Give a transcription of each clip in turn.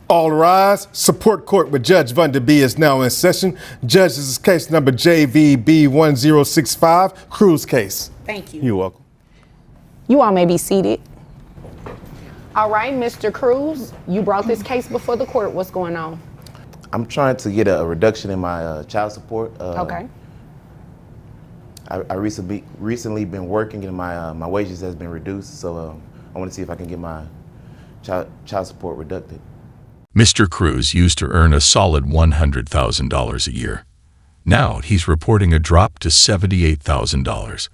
All rise. Support court with Judge Van Der Bee is now in session. Judge, this is case number JVB1065, Cruz case. Thank you. You're welcome. You all may be seated. All right, Mr. Cruz, you brought this case before the court. What's going on? I'm trying to get a reduction in my child support. Okay. I recently been working and my wages has been reduced, so I want to see if I can get my child support reducted. Mr. Cruz used to earn a solid $100,000 a year. Now he's reporting a drop to $78,000,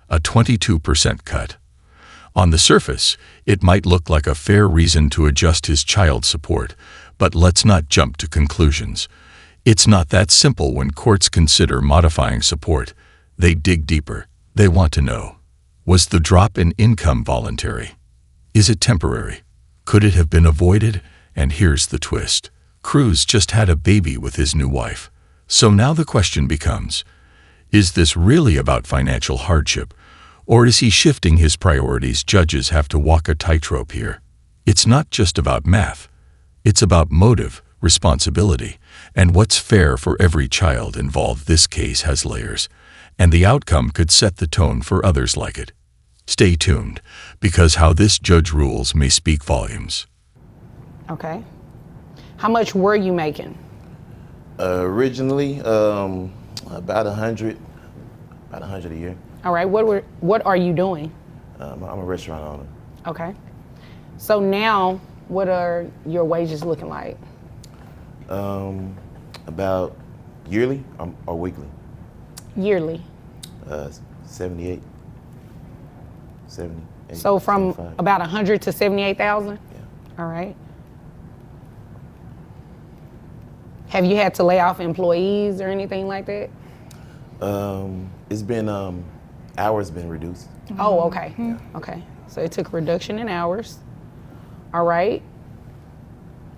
a 22% cut. On the surface, it might look like a fair reason to adjust his child support, but let's not jump to conclusions. It's not that simple when courts consider modifying support. They dig deeper. They want to know, was the drop in income voluntary? Is it temporary? Could it have been avoided? And here's the twist. Cruz just had a baby with his new wife. So now the question becomes, is this really about financial hardship? Or is he shifting his priorities? Judges have to walk a tightrope here. It's not just about math. It's about motive, responsibility, and what's fair for every child involved. This case has layers, and the outcome could set the tone for others like it. Stay tuned, because how this judge rules may speak volumes. Okay. How much were you making? Originally, about 100 a year. All right, what are you doing? I'm a restaurant owner. Okay. So now, what are your wages looking like? About yearly or weekly? Yearly. 78. So from 75. about 100 to 78,000? Yeah. All right. Have you had to lay off employees or anything like that? It's been, hours been reduced. Oh, okay. Yeah. Okay. So it took a reduction in hours. All right.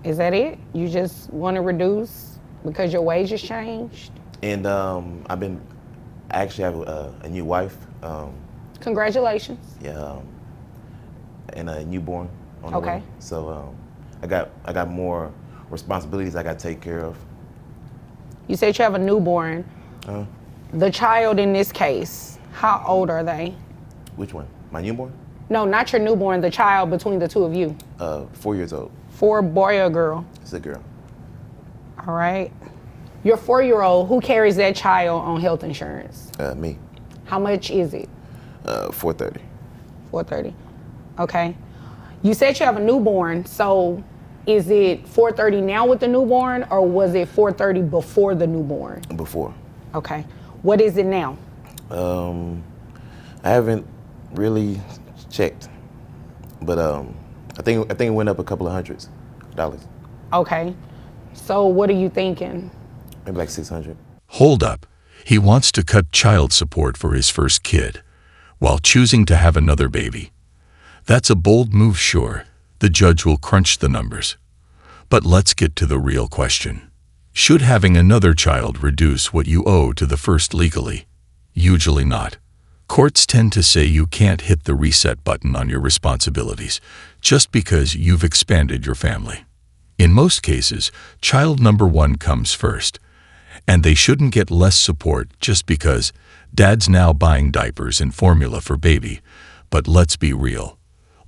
Is that it? You just want to reduce because your wages changed? And I actually have a new wife. Congratulations. Yeah, and a newborn on the Okay. way. So I got more responsibilities I got to take care of. You said you have a newborn. The child in this case, how old are they? Which one? My newborn? No, not your newborn, the child between the two of you. 4 years old. 4, boy or girl? It's a girl. All right. Your 4-year-old, who carries that child on health insurance? Me. How much is it? $430. $430. Okay. You said you have a newborn, so is it $430 now with the newborn, or was it $430 before the newborn? Before. Okay. What is it now? I haven't really checked, but I think it went up a couple of $100s. Okay. So what are you thinking? Maybe like 600. Hold up. He wants to cut child support for his first kid, while choosing to have another baby. That's a bold move, sure. The judge will crunch the numbers. But let's get to the real question. Should having another child reduce what you owe to the first legally? Usually not. Courts tend to say you can't hit the reset button on your responsibilities just because you've expanded your family. In most cases, child number 1 comes first, and they shouldn't get less support just because dad's now buying diapers and formula for baby. But let's be real.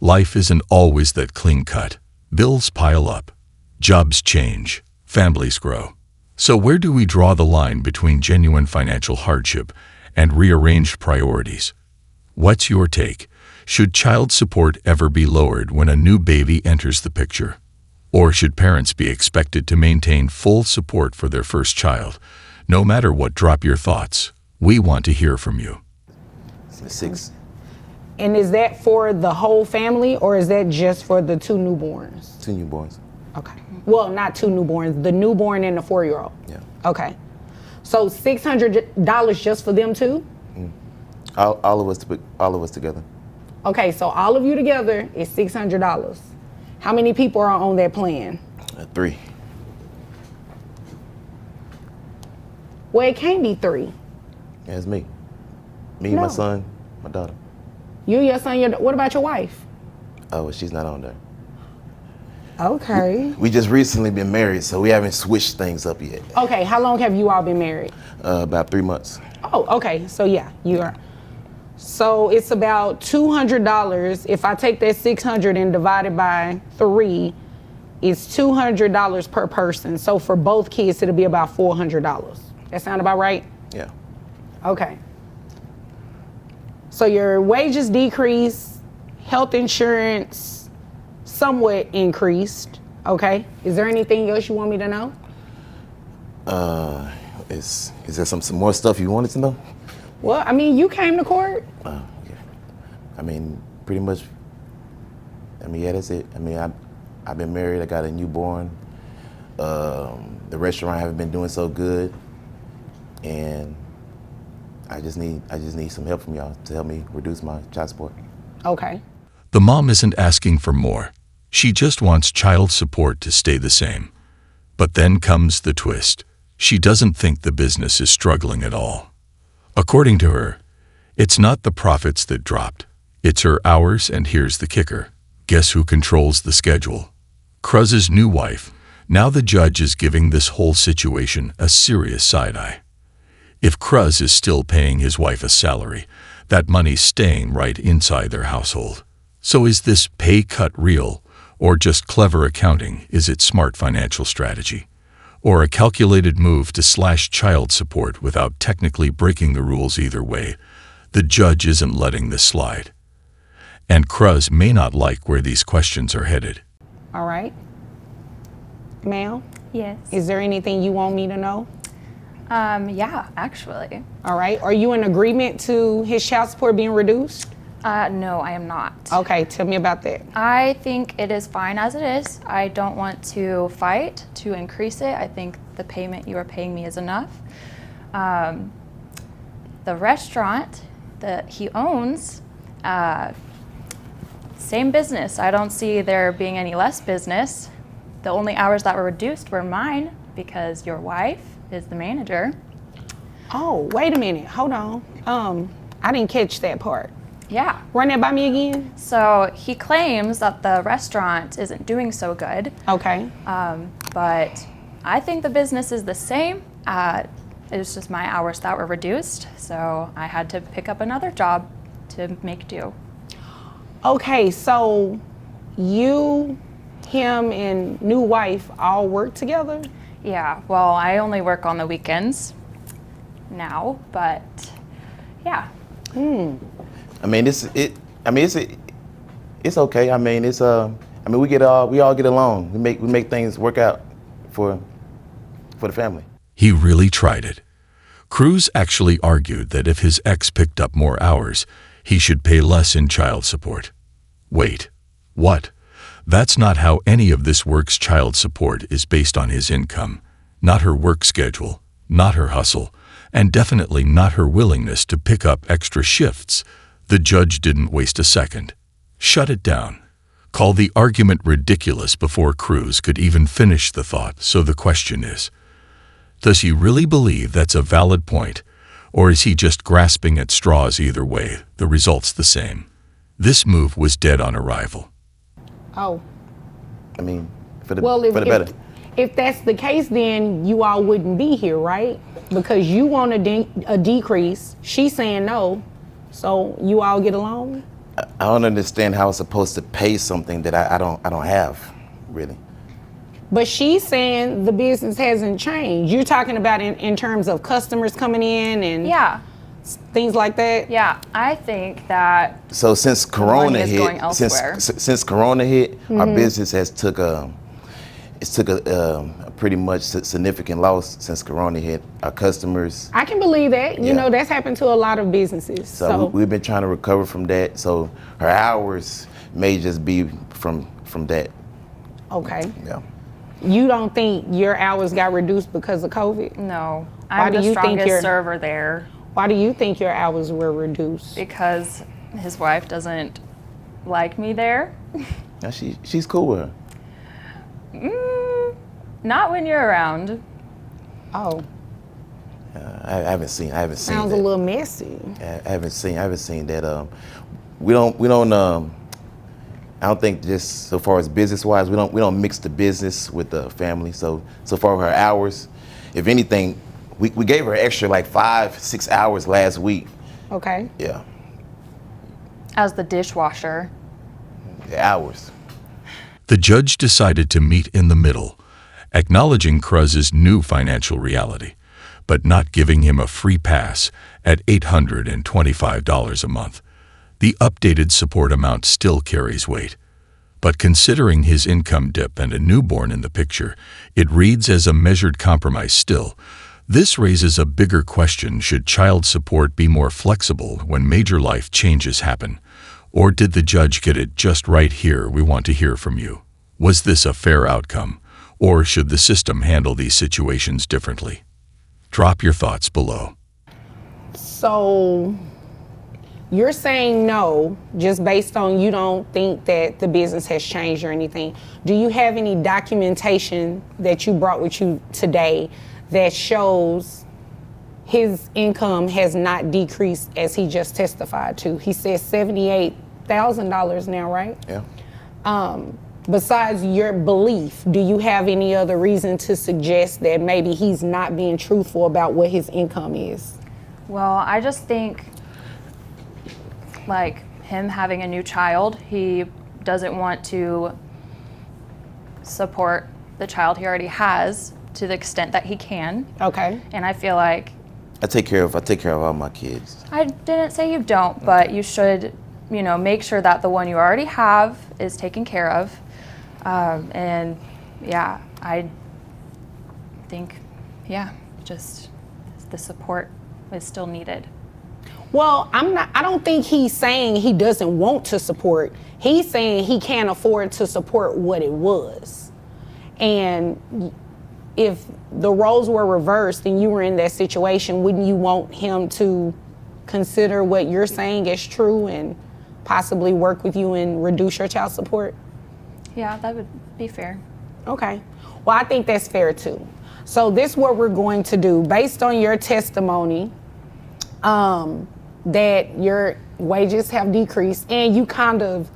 Life isn't always that clean cut. Bills pile up. Jobs change. Families grow. So where do we draw the line between genuine financial hardship and rearranged priorities? What's your take? Should child support ever be lowered when a new baby enters the picture? Or should parents be expected to maintain full support for their first child, no matter what? Drop your thoughts. We want to hear from you. 6. And is that for the whole family, or is that just for the 2 newborns? 2 newborns. Okay. Well, not 2 newborns, the newborn and the 4-year-old. Yeah. Okay. So $600 just for them too? All of us together. Okay, so all of you together is $600. How many people are on that plan? 3. Well, it can't be 3. Yeah, it's me. Me, No. my son, my daughter. You, your son, what about your wife? Oh, well, she's not on there. Okay. We just recently been married, so we haven't switched things up yet. Okay, how long have you all been married? About 3 months. Oh, okay. So yeah, you are. So it's about $200. If I take that 600 and divide it by 3, it's $200 per person. So for both kids, it'll be about $400. That sound about right? Yeah. Okay. So your wages decreased, health insurance somewhat increased. Okay. Is there anything else you want me to know? Is there some more stuff you wanted to know? Well, I mean, you came to court. Yeah. I mean, pretty much. I mean, yeah, that's it. I mean, I've been married. I got a newborn. The restaurant haven't been doing so good, and I just need some help from y'all to help me reduce my child support. Okay. The mom isn't asking for more. She just wants child support to stay the same. But then comes the twist. She doesn't think the business is struggling at all. According to her, it's not the profits that dropped. It's her hours, and here's the kicker. Guess who controls the schedule? Cruz's new wife. Now the judge is giving this whole situation a serious side-eye. If Cruz is still paying his wife a salary, that money's staying right inside their household. So is this pay cut real, or just clever accounting? Is it smart financial strategy? Or a calculated move to slash child support without technically breaking the rules either way? The judge isn't letting this slide. And Cruz may not like where these questions are headed. All right. Ma'am, Yes. is there anything you want me to know? Yeah, actually. All right. Are you in agreement to his child support being reduced? No, I am not. Okay, tell me about that. I think it is fine as it is. I don't want to fight to increase it. I think the payment you are paying me is enough. The restaurant that he owns, same business. I don't see there being any less business. The only hours that were reduced were mine because your wife is the manager. Oh, wait a minute. Hold on. I didn't catch that part. Yeah. Run that by me again. So he claims that the restaurant isn't doing so good. Okay. But I think the business is the same. It was just my hours that were reduced, so I had to pick up another job to make do. Okay, so you, him, and new wife all work together? Yeah, well, I only work on the weekends now, but yeah. I mean, it's okay. I mean, we all get along. We make things work out for the family. He really tried it. Cruz actually argued that if his ex picked up more hours, he should pay less in child support. Wait, what? That's not how any of this works. Child support is based on his income, not her work schedule, not her hustle, and definitely not her willingness to pick up extra shifts. The judge didn't waste a second. Shut it down. Call the argument ridiculous before Cruz could even finish the thought. So the question is, does he really believe that's a valid point, or is he just grasping at straws? Either way, the result's the same. This move was dead on arrival. Oh. I mean, for the better. If that's the case, then you all wouldn't be here, right? Because you want a decrease. She's saying no. So you all get along? I don't understand how it's supposed to pay something that I don't have, really. But she's saying the business hasn't changed. You're talking about in terms of customers coming in and Yeah, things like that? yeah, I think that So since Corona money is going hit, elsewhere. since Corona hit, our business has took a pretty much significant loss since Corona hit. Our customers. I can believe that. You Yeah. know, that's happened to a lot of businesses. So we've been trying to recover from that. So her hours may just be from that. Okay. Yeah. You don't think your hours got reduced because of COVID? no, Why I'm do the you think strongest you're- server there Why do you think your hours were reduced? because his wife doesn't like me there. Now she's cool with her. Not when you're around. Oh, I haven't seen sounds that. a little messy. I haven't seen that. We don't. I I don't think just so far as business-wise, we don't mix the business with the family. So far her hours, if anything, we gave her extra like 5-6 hours last week. Okay. Yeah, As the dishwasher. the hours. The judge decided to meet in the middle, acknowledging Cruz's new financial reality, but not giving him a free pass at $825 a month. The updated support amount still carries weight. But considering his income dip and a newborn in the picture, it reads as a measured compromise still. This raises a bigger question: should child support be more flexible when major life changes happen? Or did the judge get it just right here? We want to hear from you. Was this a fair outcome? Or should the system handle these situations differently? Drop your thoughts below. So you're saying no, just based on you don't think that the business has changed or anything. Do you have any documentation that you brought with you today that shows his income has not decreased as he just testified to? He says $78,000 now, right? Yeah. Besides your belief, do you have any other reason to suggest that maybe he's not being truthful about what his income is? Well, I just think, like, him having a new child, he doesn't want to support the child he already has to the extent that he can. Okay. And I feel like I take care of all my kids. I didn't say you don't, but you should, make sure that the one you already have is taken care of. And yeah, I think, just the support is still needed. Well, I don't think he's saying he doesn't want to support. He's saying he can't afford to support what it was. And if the roles were reversed and you were in that situation, wouldn't you want him to consider what you're saying is true and possibly work with you and reduce your child support? Yeah, that would be fair. Okay. Well, I think that's fair too. So this is what we're going to do. Based on your testimony, that your wages have decreased, and you kind of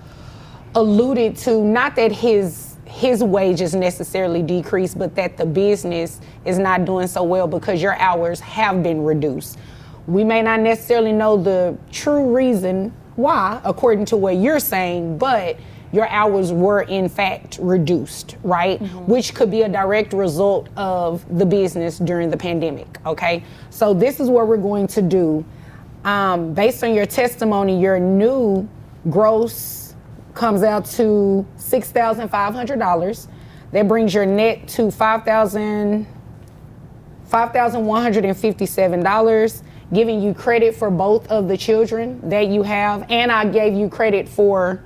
alluded to, not that his wages necessarily decreased, but that the business is not doing so well because your hours have been reduced. We may not necessarily know the true reason why, according to what you're saying, but your hours were in fact reduced, right? Mm-hmm. Which could be a direct result of the business during the pandemic, okay? So this is what we're going to do. Based on your testimony, your new gross comes out to $6,500. That brings your net to $5,157, giving you credit for both of the children that you have. And I gave you credit for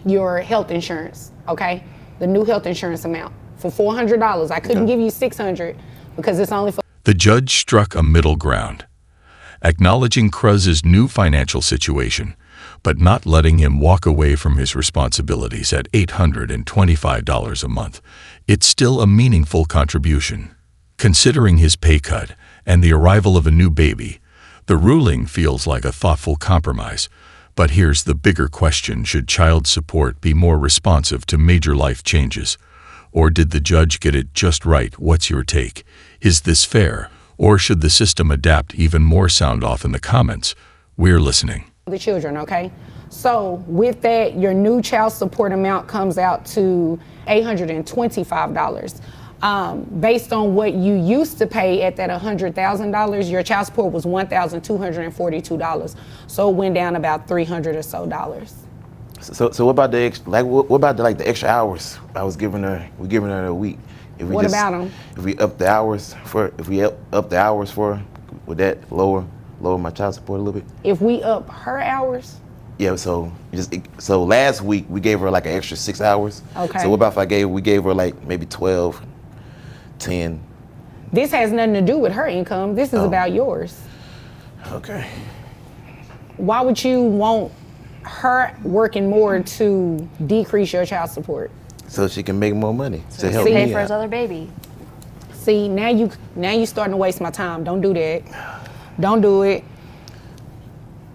your health insurance, okay? The new health insurance amount for $400. I couldn't give you $600 because it's only for... The judge struck a middle ground, acknowledging Cruz's new financial situation, but not letting him walk away from his responsibilities at $825 a month. It's still a meaningful contribution. Considering his pay cut and the arrival of a new baby, the ruling feels like a thoughtful compromise. But here's the bigger question: should child support be more responsive to major life changes? Or did the judge get it just right? What's your take? Is this fair? Or should the system adapt even more? Sound off in the comments. We're listening. The children, okay? So with that, your new child support amount comes out to $825. Based on what you used to pay at that $100,000, your child support was $1,242. So it went down about $300 or so dollars. So what about the extra hours I was giving her? We're giving her a week. If we What about them? If we up the hours for her, would that lower my child support a little bit? If we up her hours? Yeah. So last week we gave her like an extra 6 hours. Okay. So what about if we gave her like maybe 12, 10? This has nothing to do with her income. This is about yours. Okay. Why would you want her working more to decrease your child support? So she can make more money to He help can pay me for his out. other baby. See, now you starting to waste my time. Don't do that. Don't do it.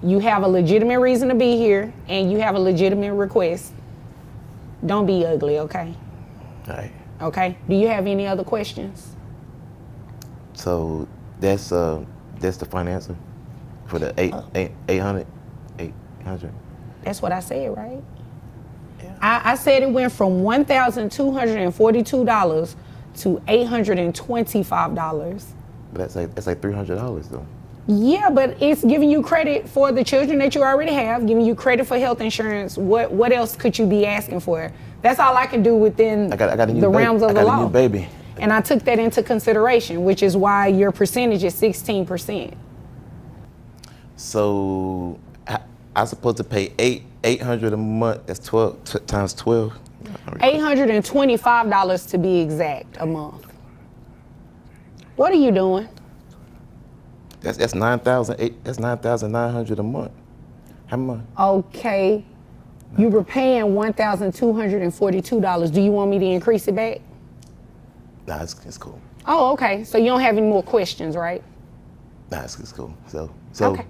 You have a legitimate reason to be here, and you have a legitimate request. Don't be ugly, okay? All right. Okay. Do you have any other questions? So that's the financial for the 800. That's what I said, right? Yeah. I said it went from $1,242 to $825. But that's like $300 though. Yeah, but it's giving you credit for the children that you already have, giving you credit for health insurance. What else could you be asking for? That's all I can do within I got a new the realms of the law. I got a new baby. And I took that into consideration, which is why your percentage is 16%. So I'm supposed to pay $800 a month. That's 12 times 12. $825 to be exact a month. What are you doing? That's $9,900 a month. How much? Okay, you were paying $1,242. Do you want me to increase it back? Nah, it's cool. Oh, okay. So you don't have any more questions, right? Nah, it's cool. So Okay.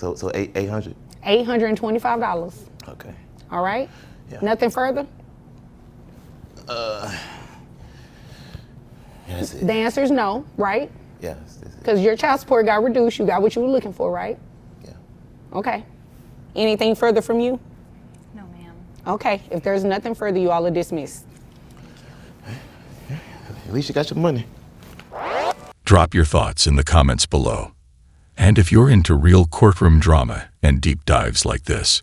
800. $825. Okay. All right. Yeah. Nothing further? Yeah, that's it. The answer is no, right? Yeah, that's it. Because your child support got reduced. You got what you were looking for, right? Yeah. Okay. Anything further from you? No, ma'am. Okay. If there's nothing further, you all are dismissed. At least you got your money. Drop your thoughts in the comments below. And if you're into real courtroom drama and deep dives like this,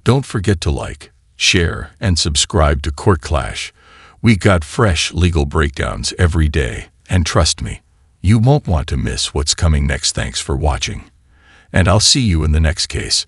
don't forget to like, share, and subscribe to Court Clash. We got fresh legal breakdowns every day, and trust me, you won't want to miss what's coming next. Thanks for watching, and I'll see you in the next case.